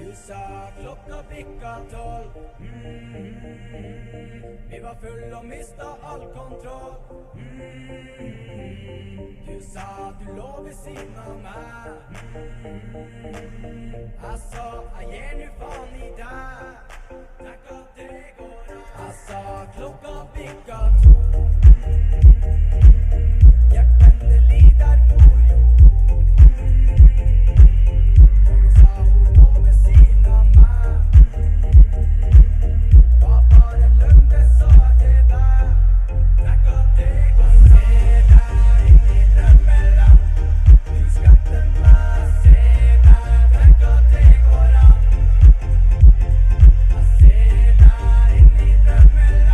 Du sa klokka bikka 12. Vi var full og mista all kontroll. Du sa du lå ved siden av meg. Jeg sa jeg gir nu faen i deg. Tenk at det går an. Jeg sa